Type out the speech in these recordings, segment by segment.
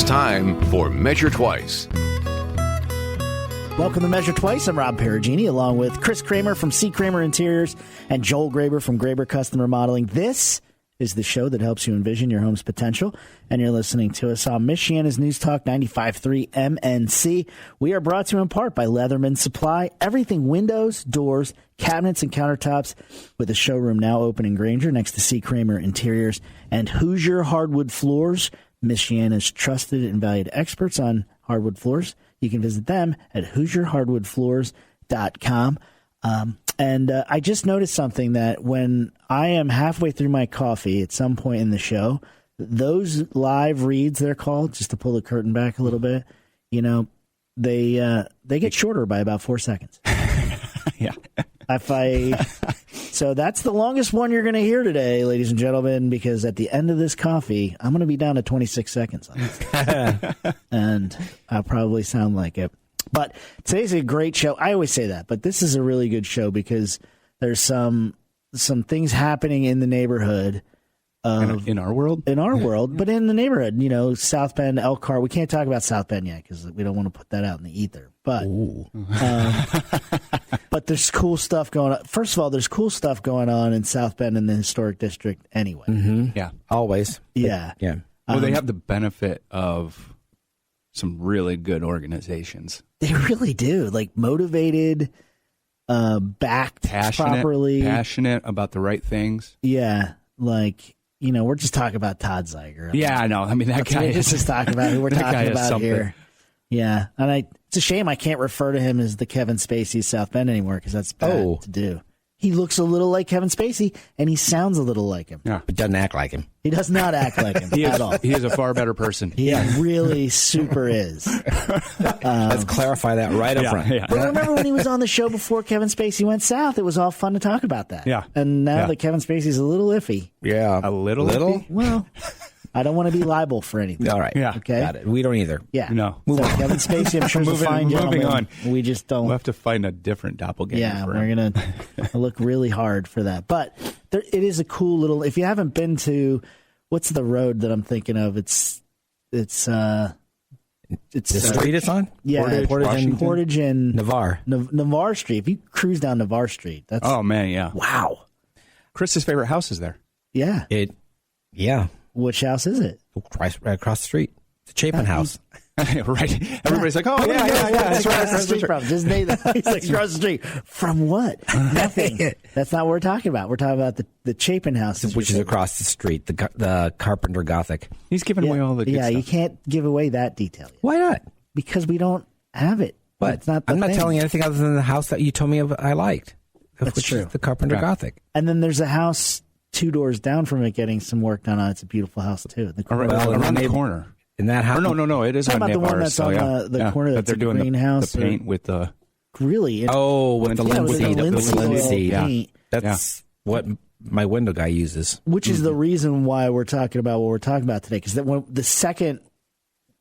It's time for Measure Twice. Welcome to Measure Twice. I'm Rob Perugini, along with Chris Kramer from C. Kramer Interiors and Joel Graber from Graber Custom Remodeling. This is the show that helps you envision your home's potential, and you're listening to us on Michiana's News Talk 95.3 MNC. We are brought to you in part by Leatherman Supply. Everything windows, doors, cabinets, and countertops, with a showroom now open in Granger next to C. Kramer Interiors and Hoosier Hardwood Floors, Michiana's trusted and valued experts on hardwood floors. You can visit them at HoosierHardwoodFloors.com. And I just noticed something, that when I am halfway through my coffee at some point in the show, those live reads, they're called, just to pull the curtain back a little bit, you know, they get shorter by about 4 seconds. Yeah. So that's the longest one you're going to hear today, ladies and gentlemen, because at the end of this coffee, I'm going to be down to 26 seconds on this. And I'll probably sound like it. But today's a great show. I always say that, but this is a really good show because there's some things happening in the neighborhood. In our world? In our world, but in the neighborhood. You know, South Bend, Elkhart. We can't talk about South Bend yet because we don't want to put that out in the ether. But but there's cool stuff going on. First of all, there's cool stuff going on in South Bend in the historic district anyway. Mm-hmm. Yeah. Always. Yeah. Yeah. Well, they have the benefit of some really good organizations. They really do. Like motivated, backed properly. Passionate about the right things. Yeah. Like, you know, we're just talking about Todd Zeiger. Yeah, I know. I mean, that guy is. Let's just talk about who we're talking about something. here. Yeah. And it's a shame I can't refer to him as the Kevin Spacey of South Bend anymore because that's bad to do. He looks a little like Kevin Spacey, and he sounds a little like him. Yeah. But doesn't act like him. He does not act like him at all. He is a far better person. He really super is. Let's clarify that right up front. Yeah. But remember when he was on the show before Kevin Spacey went south? It was all fun to talk about that. Yeah. And now that Kevin Spacey's a little iffy. Yeah. A little? Little? Well, I don't want to be liable for anything. All right. Yeah. Okay. Got it. We don't either. Yeah. No. So Kevin Spacey, I'm sure, is a fine gentleman. Moving on. We just don't. We'll have to find a different doppelganger. Yeah, for we're him. going to look really hard for that. But it is a cool little, if you haven't been to, what's the road that I'm thinking of? It's the street it's on? Yeah, Portage and Navarre. Navarre Street. If you cruise down Navarre Street, that's Oh, man, yeah. wow. Chris's favorite house is there. Yeah. Yeah. Which house is it? Right across the street. The Chapin house. Right. Everybody's like, oh, yeah. That's That's right. across the street from. Just name that. He's like, across the street. From what? Nothing. That's not what we're talking about. We're talking about the Chapin house. Which is across the street. The Carpenter Gothic. He's giving away all the good stuff. you can't give away that detail yet. Why not? Because we don't have it. But It's not I'm not thing. telling you anything other than the house that you told me I liked. That's which true. is the Carpenter Gothic. And then there's a house 2 doors down from it getting some work done on it. It's a beautiful house, too. Around the corner. In that house? No. It is on about the one Navarre. that's on the corner that's they're a doing greenhouse the paint with the... Really? With the linseed. the linseed paint. That's what my window guy uses. Which is the reason why we're talking about what we're talking about today. Because the second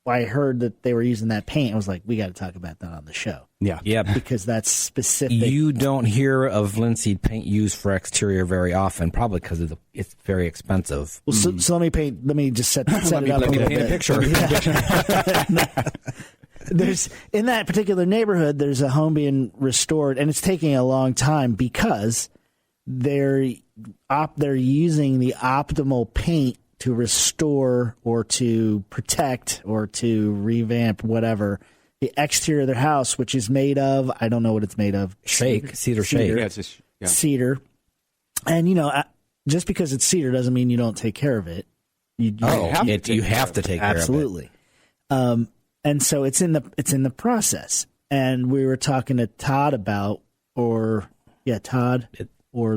I heard that they were using that paint, I was like, we got to talk about that on the show. Yeah. Yeah. Because that's specific. You don't hear of linseed paint used for exterior very often, probably because it's very expensive. Well, so let me just set it up a little paint bit. a picture. There's in that particular neighborhood, there's a home being restored, and it's taking a long time because they're using the optimal paint to restore or to protect or to revamp whatever the exterior of their house, which is made of, I don't know what it's made of. Cedar shake. Yeah, it's just, Cedar. And, just because it's cedar doesn't mean you don't take care of it. You have to take care of it. Absolutely. And so it's in the process. And we were talking to Todd Todd or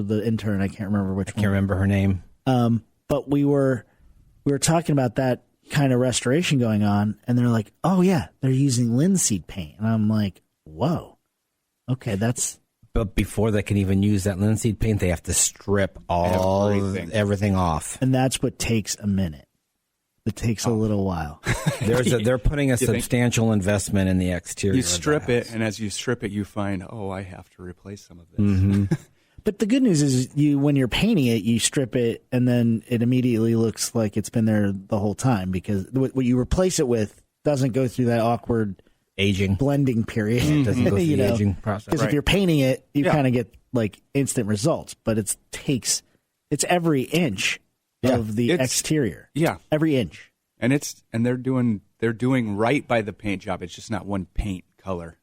the intern. I can't remember which one. I can't remember her name. But we were talking about that kind of restoration going on, and they're like, "Oh yeah, they're using linseed paint," and I'm like, "Whoa, okay, that's." But before they can even use that linseed paint, they have to strip everything off, and that's what takes a minute. It takes a little while. They're putting a substantial investment in the exterior. You strip it, and as you strip it, you find, I have to replace some of this. Mm-hmm. But the good news is when you're painting it, you strip it and then it immediately looks like it's been there the whole time because what you replace it with doesn't go through that awkward aging blending period. It doesn't go through the aging process. Because if you're painting it, you kind of get like instant results, but it's every inch of the exterior. Yeah. Every inch. And they're doing right by the paint job. It's just not one paint color.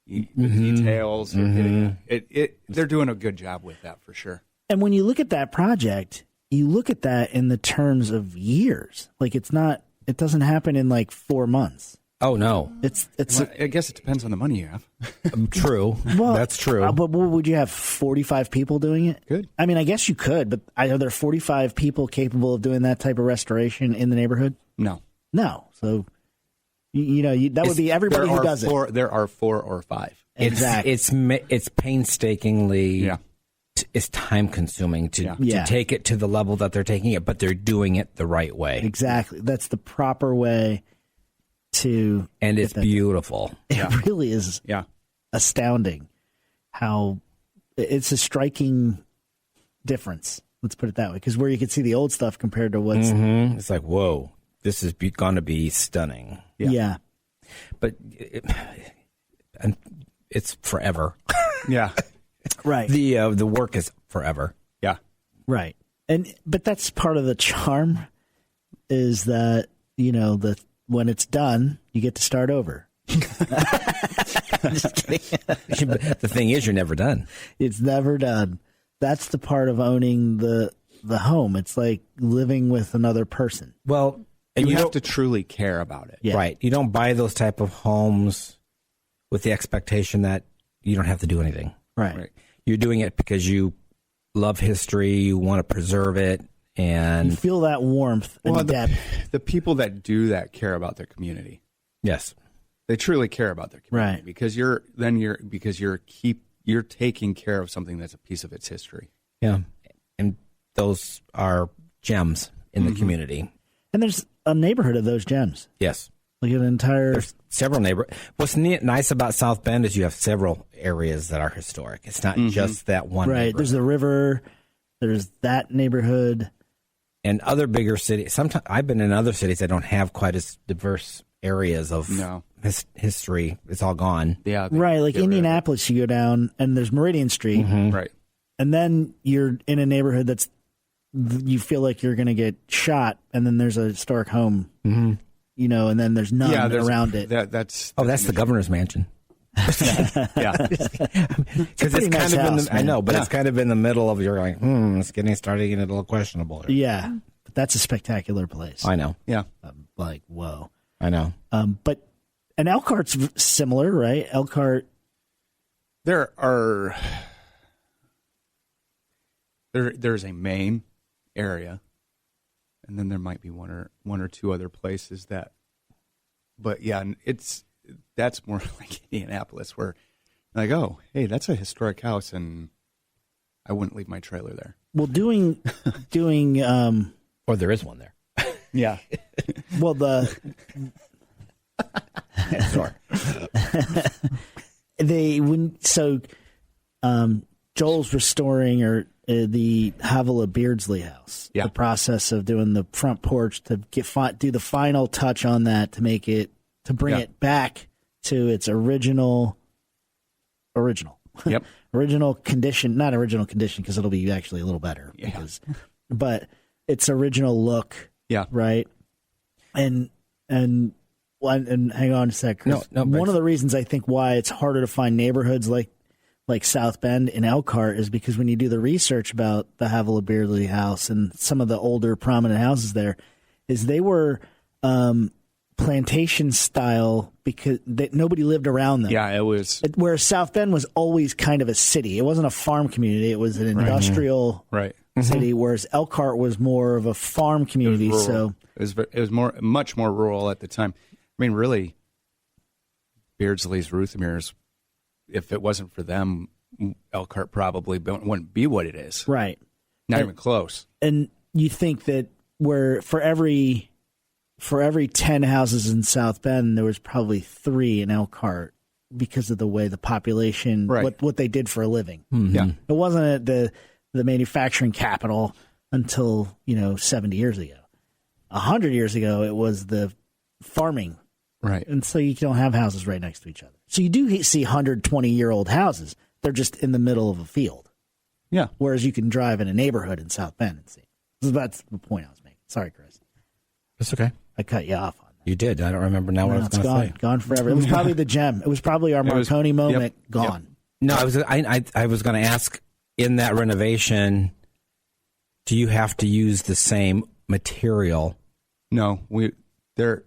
The details are hitting it. They're doing a good job with that for sure. And when you look at that project, you look at that in the terms of years. Like it doesn't happen in like 4 months. Oh no, I guess it depends on the money you have. True. Well, that's true. But would you have 45 people doing it? Good. I mean, I guess you could, but are there 45 people capable of doing that type of restoration in the neighborhood? No. So, that would be everybody who does it. There are 4 or 5. Exactly. It's painstakingly. Yeah. It's time consuming to take it to the level that they're taking it, but they're doing it the right way. Exactly. That's the proper way to. And it's beautiful. It really is astounding how it's a striking difference. Let's put it that way. Because where you can see the old stuff compared to what's. Mm-hmm. It's like, whoa, this is going to be stunning. Yeah. But it's forever. Yeah. Right. The work is forever. Yeah. Right. But that's part of the charm is that, when it's done, you get to start over. I'm just kidding. The thing is, you're never done. It's never done. That's the part of owning the home. It's like living with another person. Well, and you have to truly care about it. Yeah. Right. You don't buy those type of homes with the expectation that you don't have to do anything. Right. You're doing it because you love history, you want to preserve it, and you feel that warmth and depth. The people that do that care about their community. Yes. They truly care about their community. Right. Because you're taking care of something that's a piece of its history. Yeah. And those are gems in the community. And there's a neighborhood of those gems. Yes. Like an entire. There's several neighborhoods. What's nice about South Bend is you have several areas that are historic. It's not just that one. Right. There's the river. There's that neighborhood. And other bigger cities. Sometimes I've been in other cities that don't have quite as diverse areas of history. It's all gone. Yeah. Right. Like Indianapolis, you go down and there's Meridian Street. Right. And then you're in a neighborhood you feel like you're going to get shot. And then there's a historic home. And then there's none around it. That's the governor's mansion. Yeah, because it's kind of in the, I know, but it's kind of in the middle of you're like, it's starting getting a little questionable here. Yeah, but that's a spectacular place. I know. Yeah, like whoa. I know. But Elkhart's similar, right? Elkhart. There's a main area, and then there might be one or two other places that. But yeah, that's more like Indianapolis, where like, oh, hey, that's a historic house, and I wouldn't leave my trailer there. Well, doing, or there is one there. Yeah. Well, Sorry. Joel's restoring the Havilah Beardsley house. Yeah. The process of doing the front porch to do the final touch on that to make it bring it back to its original. Yep. Original condition, not original condition because it'll be actually a little better. Yeah. But its original look. Yeah. Right. And hang on a sec. No, one of the reasons I think why it's harder to find neighborhoods like South Bend and Elkhart is because when you do the research about the Havilah Beardsley house and some of the older prominent houses there, is they were plantation style because nobody lived around them. Yeah, it was. Whereas South Bend was always kind of a city. It wasn't a farm community. It was an industrial city, whereas Elkhart was more of a farm community. So it was much more rural at the time. I mean, really, Beardsley's, Ruthermere's, if it wasn't for them, Elkhart probably wouldn't be what it is. Right. Not even close. And you think that for every 10 houses in South Bend, there was probably 3 in Elkhart because of the way the population, what they did for a living. Mm-hmm. Yeah. It wasn't the manufacturing capital until 70 years ago. 100 years ago, it was the farming. Right. And so you don't have houses right next to each other. So you do see 120-year-old houses. They're just in the middle of a field. Yeah. Whereas you can drive in a neighborhood in South Bend and see. So that's the point I was making. Sorry, Chris. That's okay. I cut you off on that. You did. I don't remember now what I was going to say. Gone forever. It was probably the gem. It was probably our Marconi moment. Yep. Gone. Yep. No, I was going to ask, in that renovation, do you have to use the same material? No, they're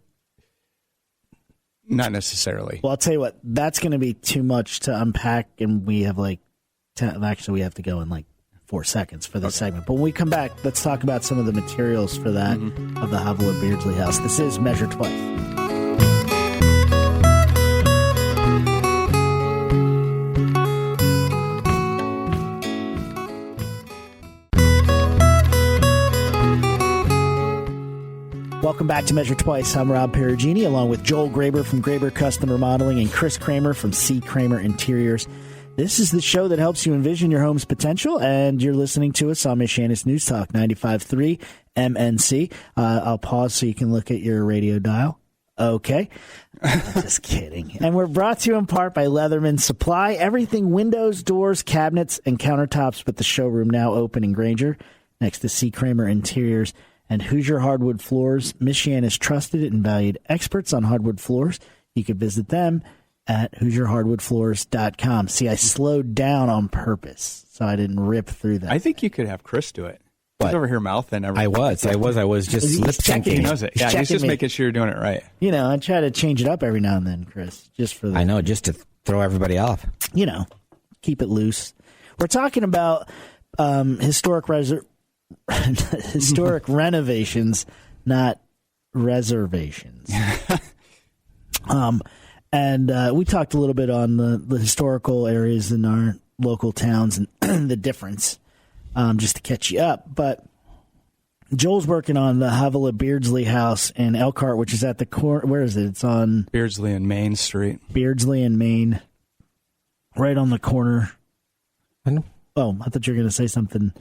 not necessarily. Well, I'll tell you what, that's going to be too much to unpack, and we have we have to go in 4 seconds for this segment. But when we come back, let's talk about some of the materials for that of the Havilah Beardsley House. This is Measure Twice. Welcome back to Measure Twice. I'm Rob Perugini, along with Joel Graber from Graber Custom Remodeling and Chris Kramer from C. Kramer Interiors. This is the show that helps you envision your home's potential, and you're listening to us on Michiana's News Talk 95.3 MNC. I'll pause so you can look at your radio dial. Okay. Just kidding. And we're brought to you in part by Leatherman Supply. Everything windows, doors, cabinets, and countertops, with the showroom now open in Granger next to C. Kramer Interiors and Hoosier Hardwood Floors. Michiana's trusted and valued experts on hardwood floors. You can visit them at HoosierHardwoodFloors.com. See, I slowed down on purpose so I didn't rip through that. I think you could have Chris do it. What? He's over here mouthing everything. I was just lip checking. He syncing. knows it. Yeah, he's just making sure you're doing it right. I try to change it up every now and then, Chris, just for the... I know, just to throw everybody off. Keep it loose. We're talking about historic renovations, not reservations. And we talked a little bit on the historical areas in our local towns and the difference, just to catch you up. But Joel's working on the Havilah Beardsley House in Elkhart, which is at the corner. Where is it? It's on Beardsley and Main Street. Beardsley and Main, right on the corner. I know. Oh, I thought you were going to say something.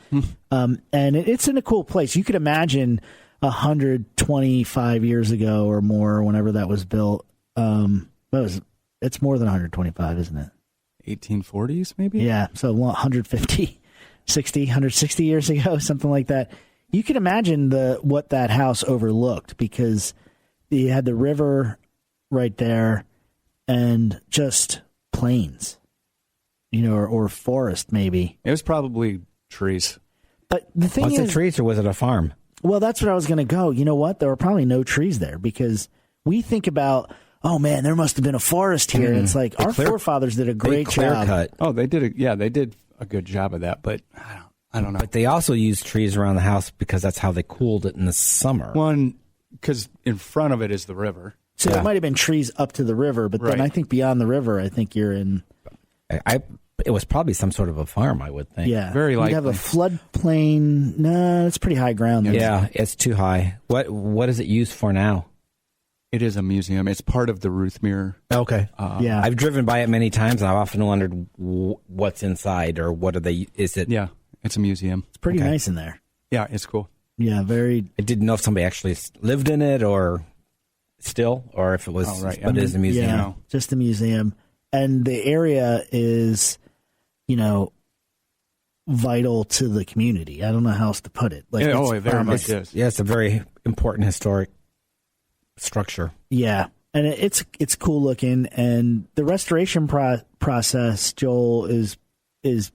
And it's in a cool place. You could imagine 125 years ago or more, whenever that was built. It's more than 125, isn't it? 1840s, maybe? Yeah, so 150, 160 years ago, something like that. You can imagine what that house overlooked, because you had the river right there and just plains. Or forest, maybe. It was probably trees. But the thing Was it trees or was it a farm? Well, that's what I was going to go. You know what? There were probably no trees there, because we think about, oh man, there must have been a forest here. And it's like our forefathers did a great job. Cut. Oh, they did a good job of that, but I don't know. But they also used trees around the house because that's how they cooled it in the summer. One, because in front of it is the river. So there might have been trees up to the river, but then I think beyond the river, I think you're in... It was probably some sort of a farm, I would think. Yeah. Very likely. You'd have a floodplain. No, it's pretty high ground. Yeah, it's too high. What is it used for now? It is a museum. It's part of the Ruthmere. Okay. Yeah. I've driven by it many times, and I've often wondered what's inside, or what are they... Is it... Yeah, it's a museum. It's pretty nice in there. Yeah, it's cool. Yeah, very... I didn't know if somebody actually lived in it, or if it was... Oh, right. But it is a museum. Yeah, just a museum. And the area is... vital to the community. I don't know how else to put it. It very much is. Yeah, it's a very important historic structure. Yeah, and it's cool looking, and the restoration process, Joel, is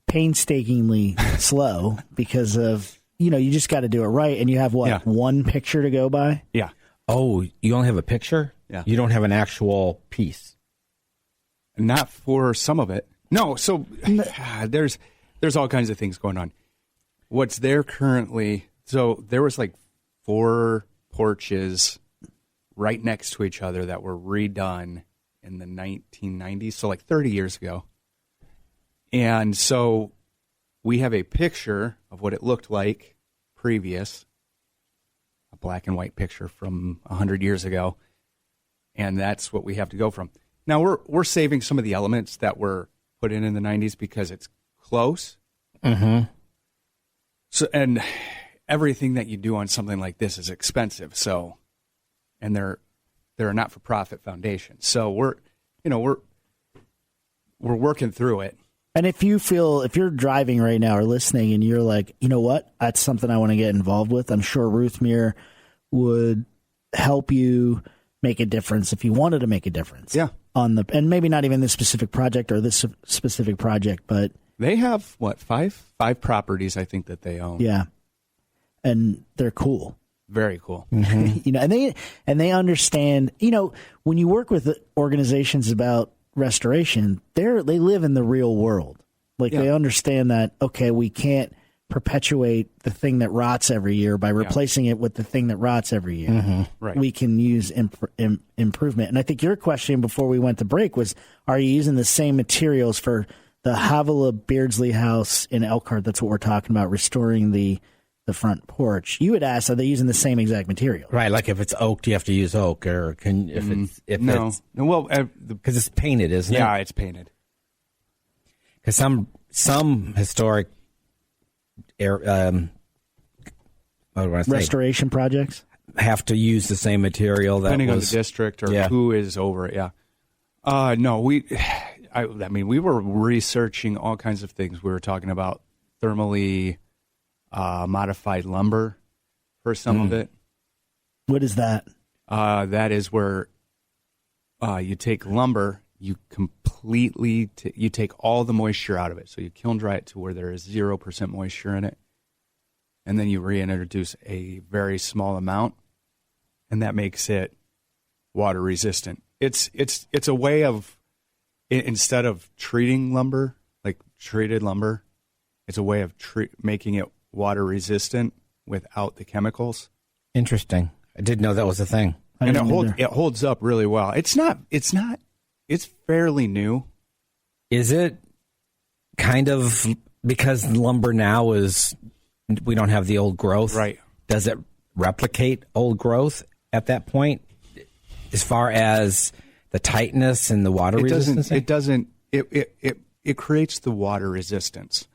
painstakingly slow because of you just got to do it right, and you have one picture to go by. Yeah. Oh, you only have a picture? Yeah. You don't have an actual piece. Not for some of it. No, so there's all kinds of things going on. What's there currently, so there was 4 porches right next to each other that were redone in the 1990s, so 30 years ago. And so we have a picture of what it looked like previous, a black and white picture from 100 years ago, and that's what we have to go from. Now we're saving some of the elements that were put in the 90s because it's close. Mm-hmm. So, and everything that you do on something like this is expensive. So, and they're a not-for-profit foundation. So we're working through it. And if you're driving right now or listening and you're like, you know what, that's something I want to get involved with, I'm sure Ruthmere would help you make a difference if you wanted to make a difference. Yeah. And maybe not even this specific project or this specific project, but they have five properties I think that they own. Yeah. And they're cool. Very cool. Mm-hmm. And they understand, when you work with organizations about restoration, they live in the real world. Like they understand that, okay, we can't perpetuate the thing that rots every year by replacing it with the thing that rots every year. Mm-hmm. Right. We can use improvement. And I think your question before we went to break was, are you using the same materials for the Havilah Beardsley house in Elkhart? That's what we're talking about, restoring the front porch. You would ask, are they using the same exact material? Right, like if it's oak, do you have to use oak, or because it's painted, isn't it? Yeah, it's painted. Because some historic restoration projects have to use the same material. Depending on the district or who is over it. Yeah. No, we were researching all kinds of things. We were talking about thermally modified lumber for some of it. What is that? That is where you take lumber, you completely you take all the moisture out of it. So you kiln dry it to where there is 0% moisture in it, and then you reintroduce a very small amount, and that makes it water resistant. It's a way of, instead of treating lumber like treated lumber, it's a way of making it water resistant without the chemicals. Interesting. I didn't know that was a thing. And it holds up really well. It's fairly new. Is it kind of, because lumber now we don't have the old growth. Right. Does it replicate old growth at that point as far as the tightness and the water resistance? It creates the water resistance.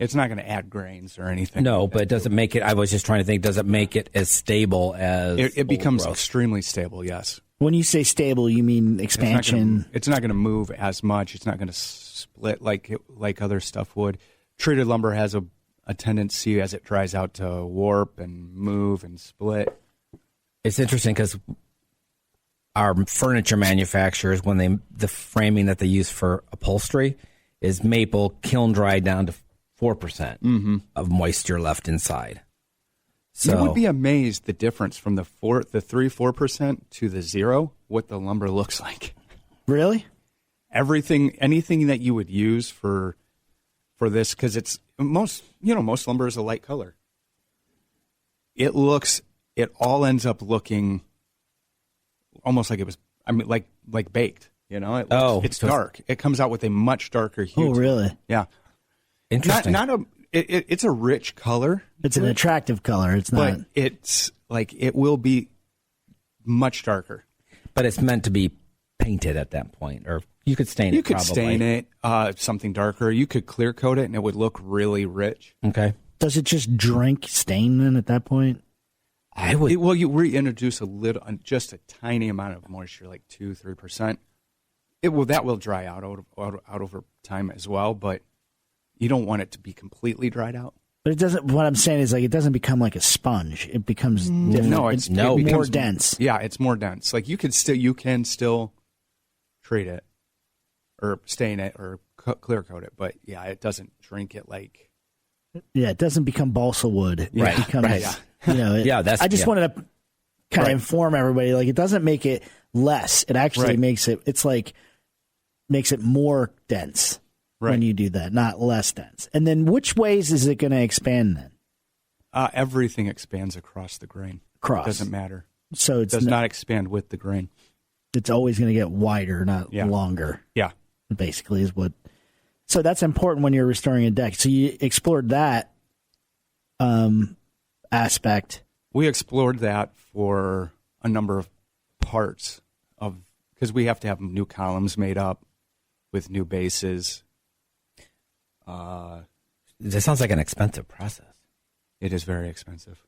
It's not going to add grains or anything. No, but does it make it? I was just trying to think. Does it make it as stable as it becomes extremely stable? Yes. When you say stable, you mean expansion. It's not going to move as much. It's not going to split like other stuff would. Treated lumber has a tendency as it dries out to warp and move and split. It's interesting because our furniture manufacturers, the framing that they use for upholstery is maple kiln dried down to 4% of moisture left inside. So you would be amazed the difference from the 3-4% to the 0, what the lumber looks like. Really? Anything that you would use for this, because it's most lumber is a light color. It all ends up looking almost like it was, like baked. It's dark. It comes out with a much darker hue. Oh, really? Yeah. Interesting. It's a rich color. It's an attractive color. It's not. But it's like it will be much darker. But it's meant to be painted at that point, or you could stain it. You could stain it something darker. You could clear coat it, and it would look really rich. Okay. Does it just drink stain then at that point? I would. You reintroduce just a tiny amount of moisture, like 2-3%. That will dry out over time as well, but you don't want it to be completely dried out. But it doesn't. What I'm saying is, like, it doesn't become like a sponge. It becomes different. No, it becomes more dense. Yeah, it's more dense. Like you can still treat it or stain it or clear coat it, but yeah, it doesn't drink it like. Yeah, it doesn't become balsa wood. Right. It becomes, right. I just wanted to kind of inform everybody. Like, it doesn't make it less. It actually makes it. It's like makes it more dense. When you do that, not less dense. And then which ways is it going to expand then? Everything expands across the grain. It doesn't matter. So it does not expand with the grain. It's always going to get wider, not longer. Yeah. Basically is what. So that's important when you're restoring a deck. So you explored that aspect. We explored that for a number of parts because we have to have new columns made up with new bases. This sounds like an expensive process. It is very expensive.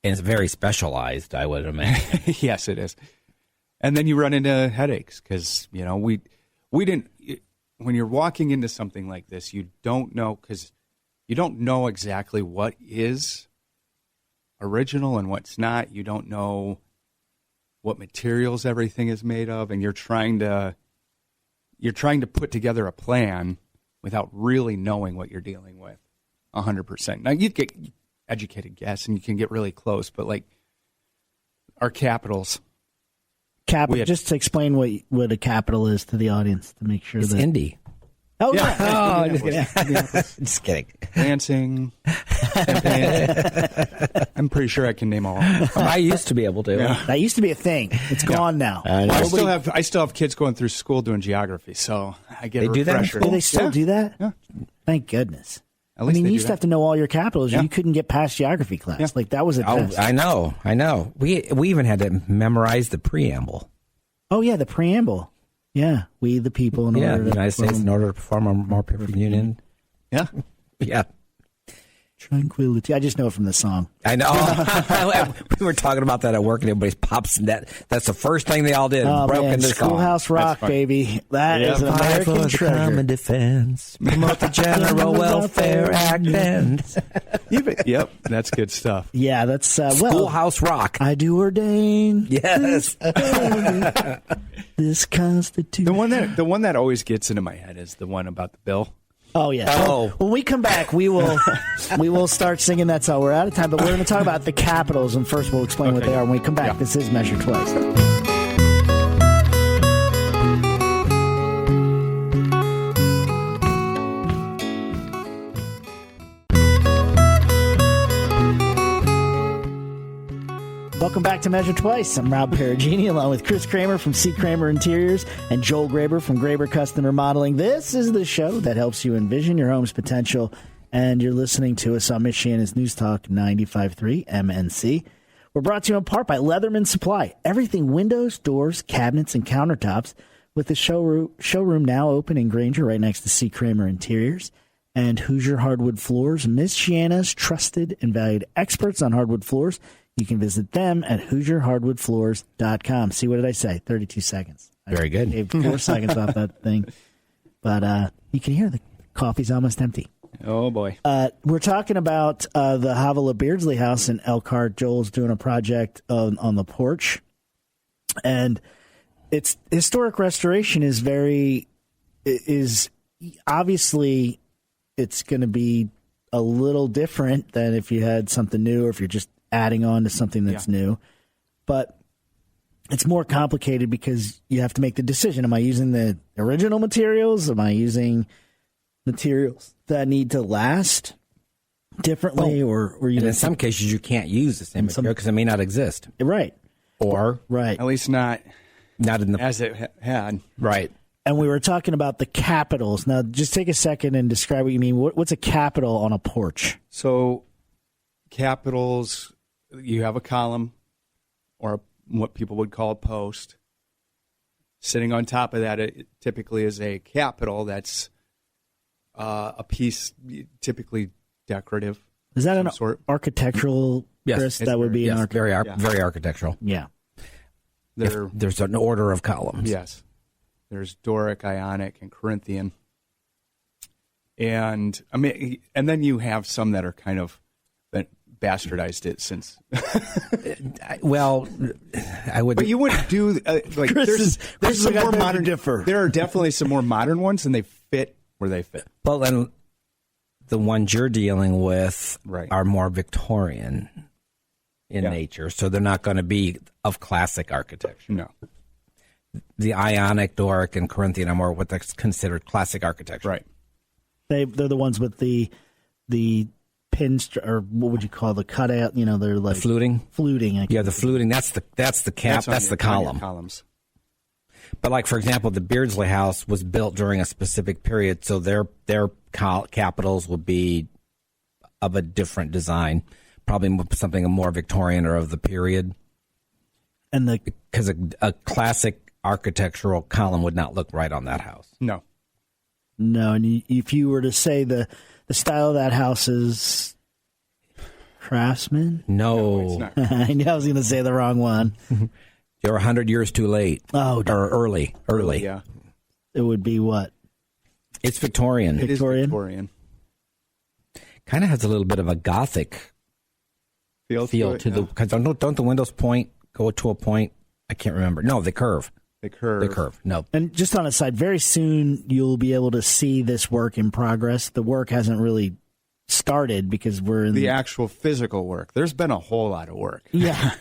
And it's very specialized, I would imagine. Yes, it is. And then you run into headaches because, we didn't, when you're walking into something like this, you don't know, because you don't know exactly what is original and what's not. You don't know what materials everything is made of, and you're trying to put together a plan without really knowing what you're dealing with 100%. Now, you get educated guess and you can get really close, but like our capitals. Just to explain what a capital is to the audience to make sure it's that Indy. Oh, yeah. yeah. Oh, just kidding. Just kidding. Lansing, Champaign. I'm pretty sure I can name all of them. I used to be able to. Yeah. That used to be a thing. It's gone now. I still have kids going through school doing geography, so I get They a do that in refresher. school? Do they still do that? Yeah. Thank goodness. At least you they do used to that. have to know all your capitals. Yeah. You couldn't get past geography class. Yeah. Like, that was a Oh, test. I know. We even had to memorize the preamble. Oh, yeah, the preamble. Yeah, we the people. In Yeah, order the to United States in order to perform a more perfect union. Yeah. Yeah. Tranquility. I just know it from the song. I know. We were talking about that at work, and everybody pops. That's the first thing they all did. Oh, broke man, into song. Schoolhouse Rock, fun. baby. That Yep. is an Fight for American the treasure. common defense. Promote the General Welfare Act. And Yep, that's good stuff. Yeah, that's Schoolhouse Rock. I do ordain. Yes. This Constitution. The one that always gets into my head is the one about the bill. Oh yeah. Oh. When we come back, we will start singing that song. We're out of time, but we're going to talk about the capitals, and first we'll explain what Okay. they are. When we come back, Yeah. This is Measure Twice. Welcome back to Measure Twice. I'm Rob Perugini, along with Chris Kramer from C. Kramer Interiors and Joel Graber from Graber Custom Remodeling. This is the show that helps you envision your home's potential, and you're listening to us on Michiana's News Talk 95.3 MNC. We're brought to you in part by Leatherman Supply. Everything windows, doors, cabinets, and countertops, with the showroom now open in Granger right next to C. Kramer Interiors. And Hoosier Hardwood Floors, Michiana's trusted and valued experts on hardwood floors. You can visit them at HoosierHardwoodFloors.com. See, what did I say? 32 seconds. Very good. I gave 4 seconds off that thing. But you can hear the coffee's almost empty. Oh, boy. We're talking about the Havilah Beardsley house in Elkhart. Joel's doing a project on the porch. And its historic restoration is obviously it's going to be a little different than if you had something new or if you're just adding on to something that's new. But it's more complicated because you have to make the decision. Am I using the original materials? Am I using materials that need to last differently? Or And in some cases, you can't use the same material because it may not exist. Right. Or Right. At least not not in the... as it had. Right. And we were talking about the capitals. Now, just take a second and describe what you mean. What's a capital on a porch? So capitals, you have a column or what people would call a post. Sitting on top of that, it typically is a capital that's a piece, typically decorative. Is that an sort. architectural, Yes, Chris? it's That would be Yes, an very architectural. Yeah. They're, There's an order of columns. yes. There's Doric, Ionic, and Corinthian. And I mean, and then you have some that are kind of that bastardized it since. Well, I would... But you wouldn't do like Chris there's is some like, I more beg to modern. differ. There are definitely some more modern ones, and they fit where they fit. Well, then the ones you're dealing with Right. are more Victorian in Yeah. nature, so they're not going to be of classic architecture. No, The Ionic, Doric, and Corinthian are more what that's considered classic architecture. right. They're the ones with the pins, or what would you call the cutout? You know, they're like Fluting. fluting. Yeah, the fluting. That's the cap. That's on the your- on your column. columns. But like for example, the Beardsley House was built during a specific period, so their capitals would be of a different design, probably something more Victorian or of the period. And the Because a classic architectural column would not look right on that house. No. No, and if you were to say the style of that house is Craftsman? No. It's not. I knew I was going to say the wrong one. You're 100 years too late. Oh, or early. Yeah. it would be what? It's Victorian. It is Victorian? Victorian. Kind of has a little bit of a Gothic feel to the, because don't the windows go to a point? I can't remember. No, they curve. They curve. They curve. No. And just on a side, very soon you'll be able to see this work in progress. The work hasn't really started because we're in The actual physical work. There's been a whole lot of work. yeah,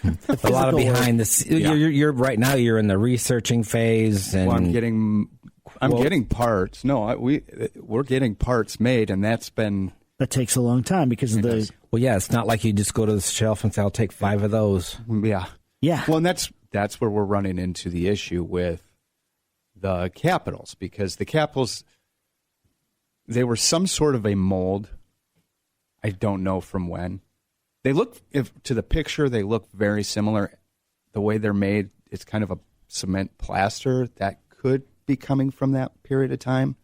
A lot of behind the scenes. Yeah. You're right now. You're in the researching phase, and Well, I'm getting parts. No, we're getting parts made, and that's been that takes a long time because of the does. well, yeah, it's not like you just go to the shelf and say, "I'll take 5 of those." yeah. Well, and that's where we're running into the issue with the capitals, because the capitals, they were some sort of a mold. I don't know from when. They look, to the picture, they look very similar. The way they're made, it's kind of a cement plaster that could be coming from that period of time.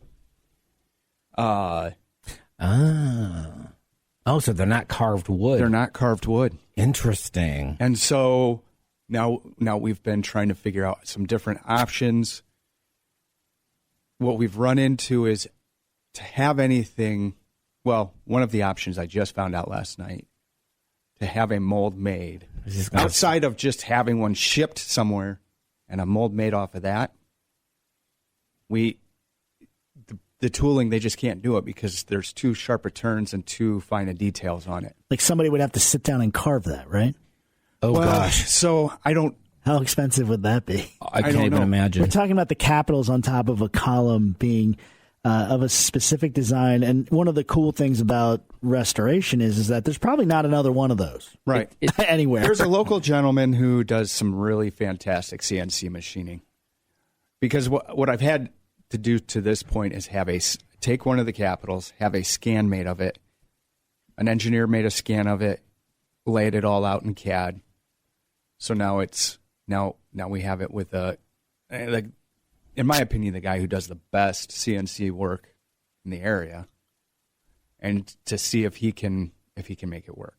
Oh, so they're not carved wood. They're not carved wood. Interesting. And so now we've been trying to figure out some different options. What we've run into is to have anything, well, one of the options I just found out last night, to have a mold made outside of just having one shipped somewhere and a mold made off of that. The tooling, they just can't do it because there's too sharp a turns and too fine a details on it. like somebody would have to sit down and carve that, right? Oh, gosh. So I don't. How expensive would that be? I can't don't even know. imagine. We're talking about the capitals on top of a column being of a specific design, and one of the cool things about restoration is that there's probably not another one of those Right. anywhere. There's a local gentleman who does some really fantastic CNC machining. Because what I've had to do to this point is take one of the capitals, have a scan made of it. An engineer made a scan of it, laid it all out in CAD. So now we have it with in my opinion, the guy who does the best CNC work in the area, and to see if he can make it work.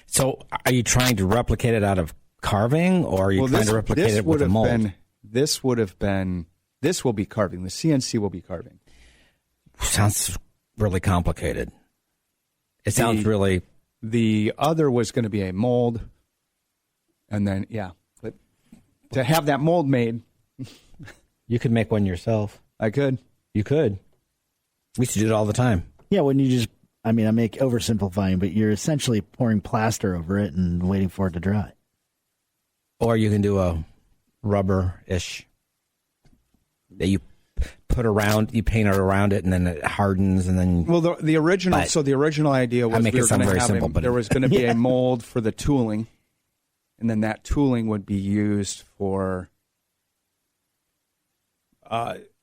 So, are you trying to replicate it out of carving, or are you trying to replicate it with a mold? This will be carving. The CNC will be carving. Sounds really complicated. It sounds really. The other was going to be a mold, and then but to have that mold made, You could make one yourself. I could. You could. We used to do it all the time. Yeah, when you just, I mean, I make oversimplifying, but you're essentially pouring plaster over it and waiting for it to dry. Or you can do a rubber-ish that you put around, you paint it around it, and then it hardens, and then. Well, the original. But So the original idea was I make it sound very simple, but there was going to be a mold for the tooling, and then that tooling would be used for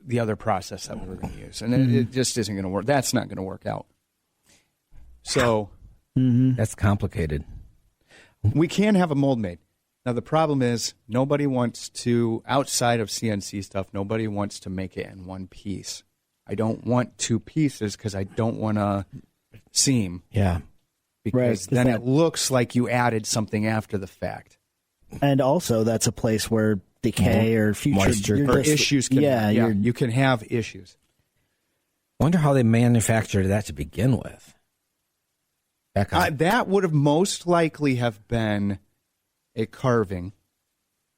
the other process that we were going to use, and it just isn't going to work. That's not going to work out. So That's complicated. we can have a mold made. Now, the problem is nobody wants to, outside of CNC stuff, nobody wants to make it in one piece. I don't want 2 pieces because I don't want to seam, Yeah. because then it looks like you added something after the fact. And also, that's a place where decay or future Moisture. you're Or just- issues can you can have issues. Wonder how they manufactured that to begin with. Back on. That would have most likely have been a carving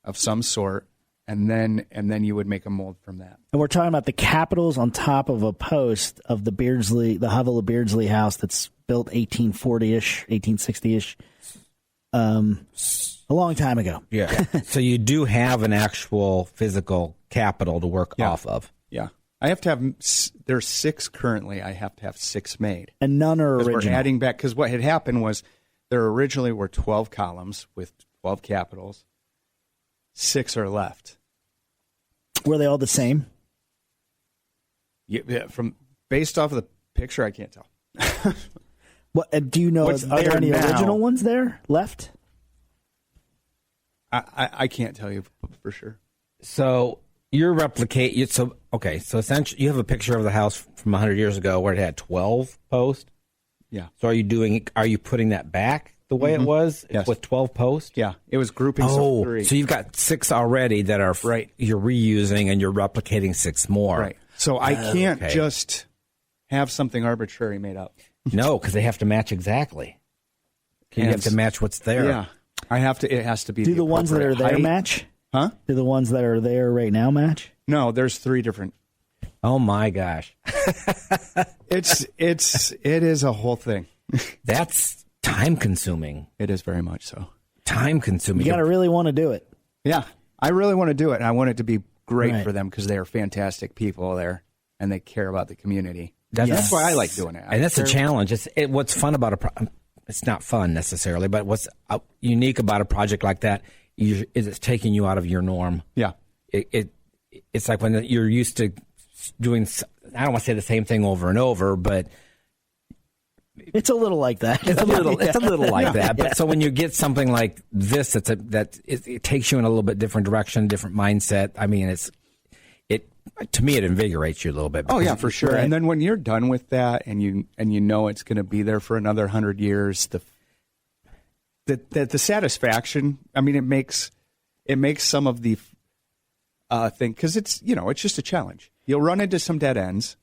of some sort, and then you would make a mold from that. And we're talking about the capitals on top of a post of the hovel of Beardsley House that's built 1840-ish, 1860-ish, a long time ago. Yeah. So you do have an actual physical capital to work off of. Yeah, I have to have. There's 6 currently. I have to have 6 made. And none are 'Cause original. we're adding back, because what had happened was there originally were 12 columns with 12 capitals. 6 are left. Were they all the same? Yeah, from based off of the picture, I can't tell. What do you know? What's Are there there any now? original ones there left? I can't tell you for sure. So you're replicate. So essentially, you have a picture of the house from 100 years ago where it had 12 posts. Yeah. So are you putting that back the way it was with 12 posts? Yeah. It was groupings of 3. So you've got 6 already that are you're reusing, and you're replicating 6 more. Right. So I can't just have something arbitrary made up. No, because they have to match exactly. You have to match what's there. Yeah. It has to be. Do the ones that are there height. match? Huh? Do the ones that are there right now match? No, there's 3 different. Oh my gosh. It is a whole thing. That's time consuming. It is very much so. Time consuming. You got to really want to do it. Yeah. I really want to do it. And I want it to be great for them because they are fantastic people there and they care about the community. That's why I like doing it. And that's a challenge. What's fun about it's not fun necessarily, but what's unique about a project like that is it's taking you out of your norm. Yeah. It's like when you're used to doing, I don't want to say the same thing over and over, but it's a little like that. It's a little like that. But so when you get something like this, it takes you in a little bit different direction, different mindset. I mean, to me, it invigorates you a little bit. Oh yeah, for sure. Right. And then when you're done with that, and you know it's going to be there for another 100 years, the satisfaction. I mean, it makes some of the thing because it's just a challenge. You'll run into some dead ends,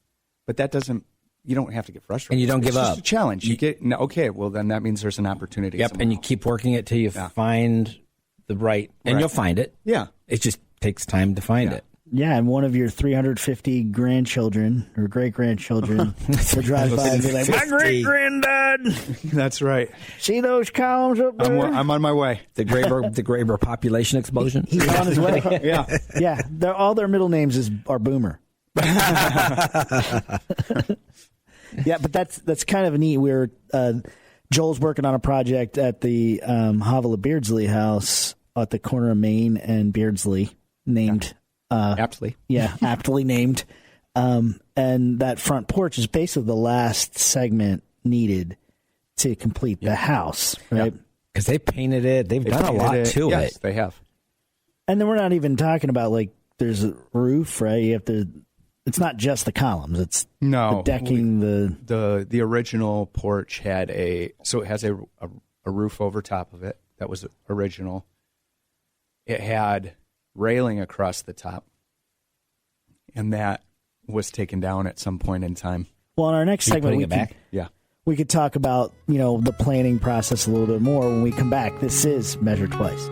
but that doesn't. You don't have to get frustrated. And you don't give up. It's just a challenge. You get okay. Well, then that means there's an opportunity. Yep, somehow. and you keep working it till you find the right, and you'll find it. Yeah, it just takes time to find it. Yeah, and one of your 350 grandchildren or great-grandchildren will drive by and be like, my great-granddad. That's right. See those columns up there? I'm on my way. The Graber population explosion? He's on his way. Yeah. Yeah, all their middle names are Boomer. Yeah, but that's kind of neat. Joel's working on a project at the Havilah Beardsley house at the corner of Main and Beardsley, named... aptly. Yeah, aptly named. And that front porch is basically the last segment needed to complete the house, right? Because they painted it. They've done a lot to it. Yes, they have. And then we're not even talking about, like, there's a roof, right? You have to... It's not just the columns. It's the decking. The original porch had it has a roof over top of it. That was original. It had railing across the top, and that was taken down at some point in time. Well, in our next segment, we could talk about the planning process a little bit more when we come back. This is Measure Twice.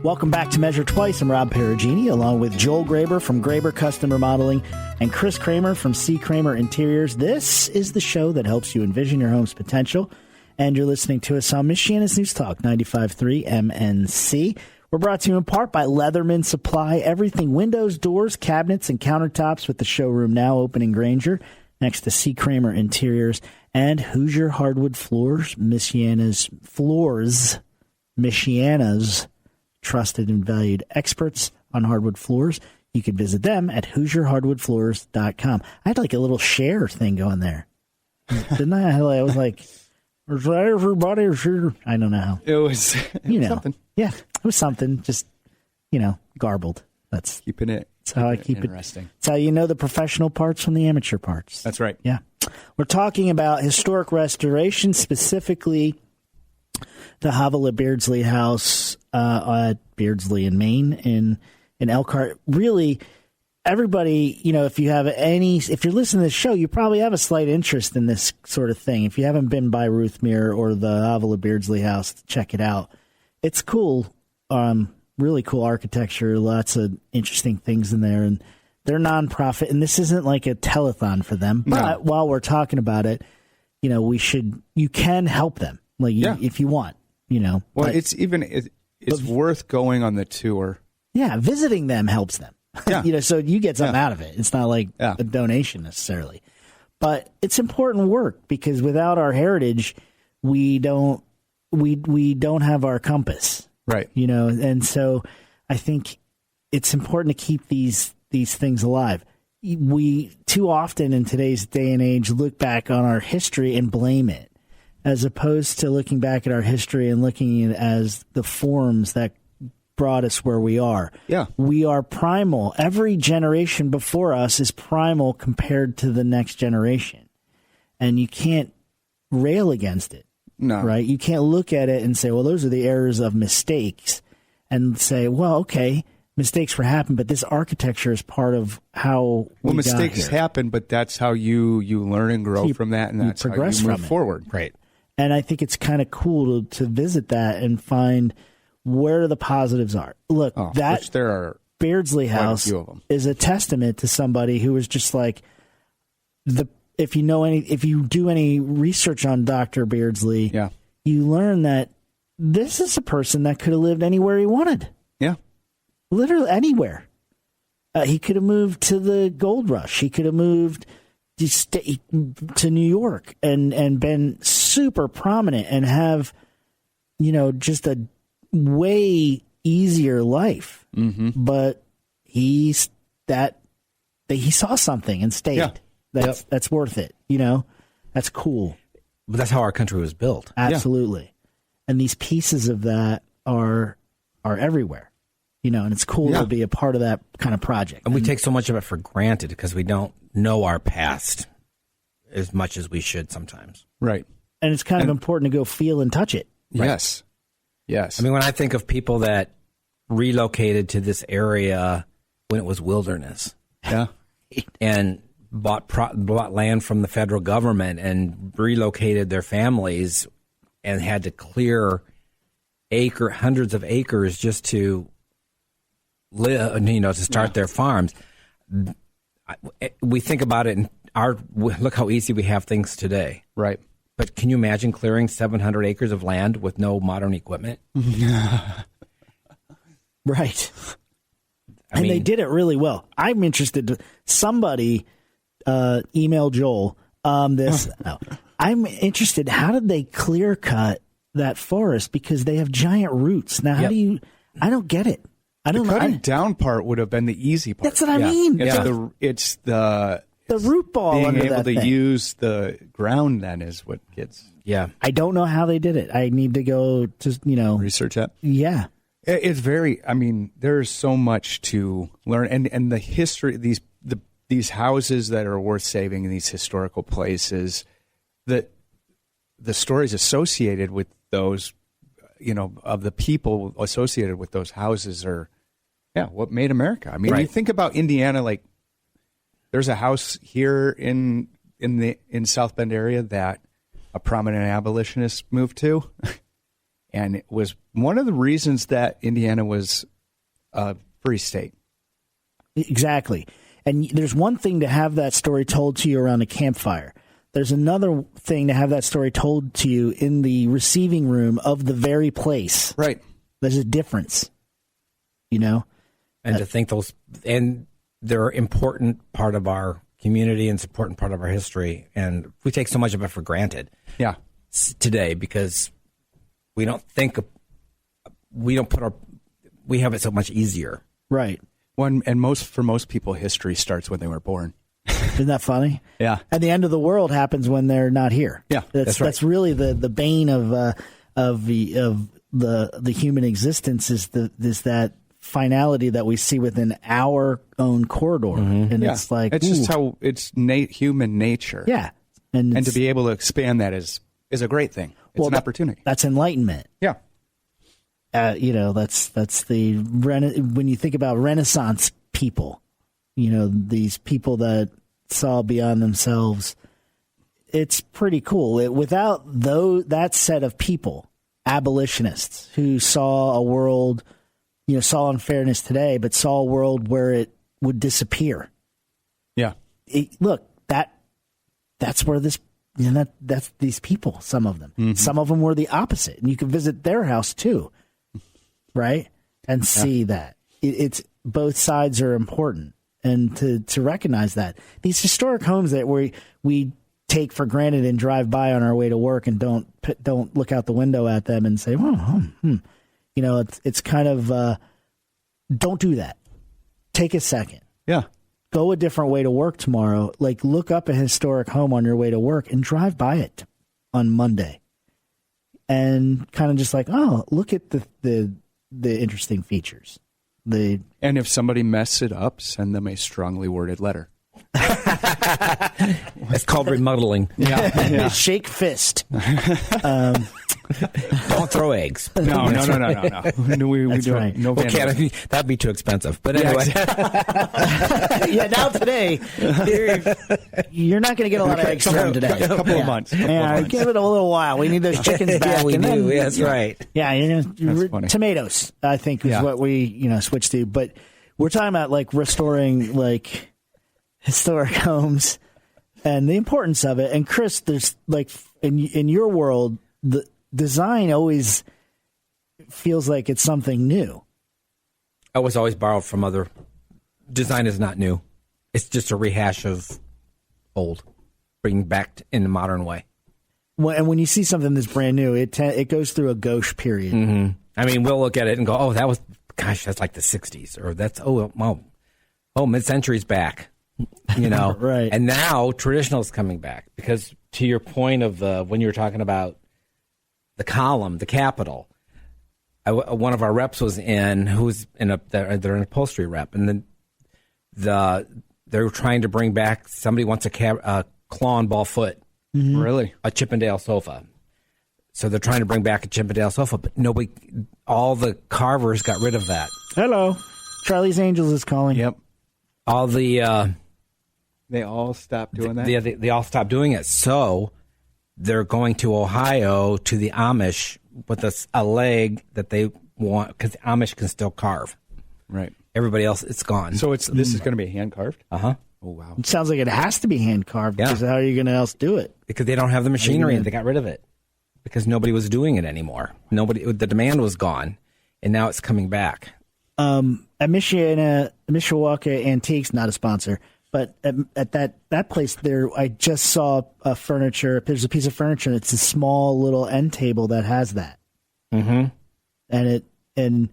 Welcome back to Measure Twice. I'm Rob Perugini, along with Joel Graber from Graber Custom Remodeling and Chris Kramer from C. Kramer Interiors. This is the show that helps you envision your home's potential, and you're listening to us on Michiana's News Talk 95.3 MNC. We're brought to you in part by Leatherman Supply. Everything windows, doors, cabinets, and countertops with the showroom now open in Granger next to C. Kramer Interiors and Hoosier Hardwood Floors, Michiana's trusted and valued experts on hardwood floors. You can visit them at HoosierHardwoodFloors.com. I had like a little share thing going there. Didn't I? I was like, is that everybody or sure? I don't know how. It was something. Yeah, it was something. Just, garbled. That's keeping it. That's how I keep interesting. it. That's how you know the professional parts from the amateur parts. That's right. Yeah. We're talking about historic restoration, specifically the Havilah Beardsley house at Beardsley in Maine in Elkhart. Really, everybody, if you're listening to this show, you probably have a slight interest in this sort of thing. If you haven't been by Ruthmere or the Havilah Beardsley house, check it out. It's cool, really cool architecture, lots of interesting things in there, and they're nonprofit. And this isn't like a telethon for them, but while we're talking about it, you can help them, if you want. Well, it's worth going on the tour. Yeah, visiting them helps them. Yeah. So you get something out of it. It's not like a donation necessarily, but it's important work because without our heritage, we don't have our compass, right? And so I think it's important to keep these these things alive. We too often in today's day and age look back on our history and blame it, as opposed to looking back at our history and looking at it as the forms that brought us where we are. Yeah. We are primal. Every generation before us is primal compared to the next generation. And you can't rail against it. No. Right? You can't look at it and say, well, those are the errors of mistakes, and say, well, okay, mistakes were happened, but this architecture is part of how we mistakes got here. happen, but that's how you learn and grow from that, and that's how progress you move from it. forward. Right. And I think it's kind of cool to visit that and find where the positives are. Look, that which there are Beardsley House few of them. is a testament to somebody who was just like if you do any research on Dr. Beardsley, Yeah. you learn that this is a person that could have lived anywhere he wanted. Yeah. Literally anywhere. He could have moved to the gold rush. He could have moved to New York and been super prominent and have, just a way easier life. Mm-hmm. But he saw something and stayed. Yeah. That's worth it. That's cool. But that's how our country was built. Absolutely. And these pieces of that are everywhere. And it's cool to be a part of that kind of project. And we take so much of it for granted because we don't know our past as much as we should sometimes. Right. And it's kind of important to go feel and touch it. Yes. Yes. I mean, when I think of people that relocated to this area when it was wilderness, and bought land from the federal government and relocated their families and had to clear hundreds of acres just to live, to start their farms. We think about it and look how easy we have things today. Right. But can you imagine clearing 700 acres of land with no modern equipment? Right. And they did it really well. I'm interested. Somebody email Joel this. No. I'm interested. How did they clear cut that forest? Because they have giant roots. Now, how do you? I don't get it. I don't know. The cutting down part would have been the easy part. That's what I mean. It's the root ball being under able that to thing. use the ground then is what gets. Yeah. I don't know how they did it. I need to go to research that. Yeah. It's very. I mean, there's so much to learn, and the history these houses that are worth saving in these historical places, that the stories associated with those, of the people associated with those houses are, what made America. I mean, you think about Indiana, like there's a house here in South Bend area that a prominent abolitionist moved to. And it was one of the reasons that Indiana was a free state. Exactly. And there's one thing to have that story told to you around a campfire. There's another thing to have that story told to you in the receiving room of the very place. Right. There's a difference, And to think they're an important part of our community and it's an important part of our history. And we take so much of it for granted today because we don't think we have it so much easier. Right. For most people, history starts when they were born. Isn't that funny? Yeah. And the end of the world happens when they're not here. Yeah, that's right. That's really the bane of the human existence is that finality that we see within our own corridor, and it's like it's just how it's human nature. Yeah, and to be able to expand that is a great thing. It's an opportunity. That's enlightenment. Yeah. That's when you think about Renaissance people, these people that saw beyond themselves, it's pretty cool. Without that set of people, abolitionists who saw a world, saw unfairness today, but saw a world where it would disappear. Yeah. That's where this, that's these people, some of them. Mm-hmm. Some of them were the opposite. And you can visit their house too. Right? And see that. It's both sides are important. And to recognize that. These historic homes that we take for granted and drive by on our way to work and don't look out the window at them and say, it's kind of, don't do that. Take a second. Yeah. Go a different way to work tomorrow. Like, look up a historic home on your way to work and drive by it on Monday. And kind of just like, oh, look at the interesting features. And if somebody messes it up, send them a strongly worded letter. It's called remodeling. Yeah. Shake fist. Don't throw eggs. No. We do right. no vandalism. That'd be too expensive. But anyway. Yeah, now today, you're not going to get a lot of eggs thrown today. A couple of months. Give it a little while. We need those chickens back. Yeah, we and do. then, Yeah, that's right. Yeah, That's funny. Tomatoes, I think, is what we switch to. But we're talking about like restoring like historic homes and the importance of it. And Chris, there's like in your world, the design always feels like it's something new. I was always borrowed from other. Design is not new. It's just a rehash of old, bringing back in a modern way. And when you see something that's brand new, it goes through a gauche period. Mm-hmm. I mean, we'll look at it and go, "Oh, that's like the '60s," or "That's mid-century's back." Right. And now traditional is coming back because, to your point of when you were talking about the column, the Capitol, one of our reps was they're an upholstery rep, and then they're trying to bring back. Somebody wants a claw and ball foot. Mm-hmm. Really? A Chippendale sofa. So they're trying to bring back a Chippendale sofa, but all the carvers got rid of that. Hello. Charlie's Angels is calling. Yep. All the... they all stopped doing that? They all stopped doing it. So they're going to Ohio to the Amish with a leg that they want, because the Amish can still carve. Right. Everybody else, it's gone. So this is going to be hand carved? Uh-huh. Oh, wow. It sounds like it has to be hand carved because how are you going to else do it? Because they don't have the machinery and they got rid of it because nobody was doing it anymore. The demand was gone, and now it's coming back. At Mishawaka Antiques, not a sponsor, but at that place there, I just saw a furniture. There's a piece of furniture. It's a small little end table that has that. Mm-hmm. And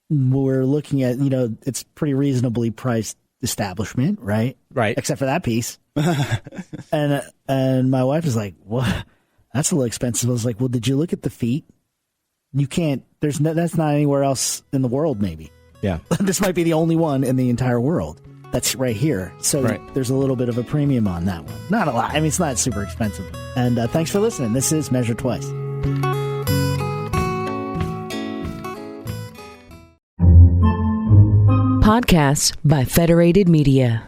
we're looking at, it's pretty reasonably priced establishment, right? Right. Except for that piece. and my wife is like, "What? That's a little expensive." I was like, "Well, did you look at the feet? You can't. That's not anywhere else in the world. Maybe. Yeah. This might be the only one in the entire world that's right here. So There's a little bit of a premium on that one. Not a lot. I mean, it's not super expensive. And thanks for listening. This is Measure Twice. Podcasts by Federated Media.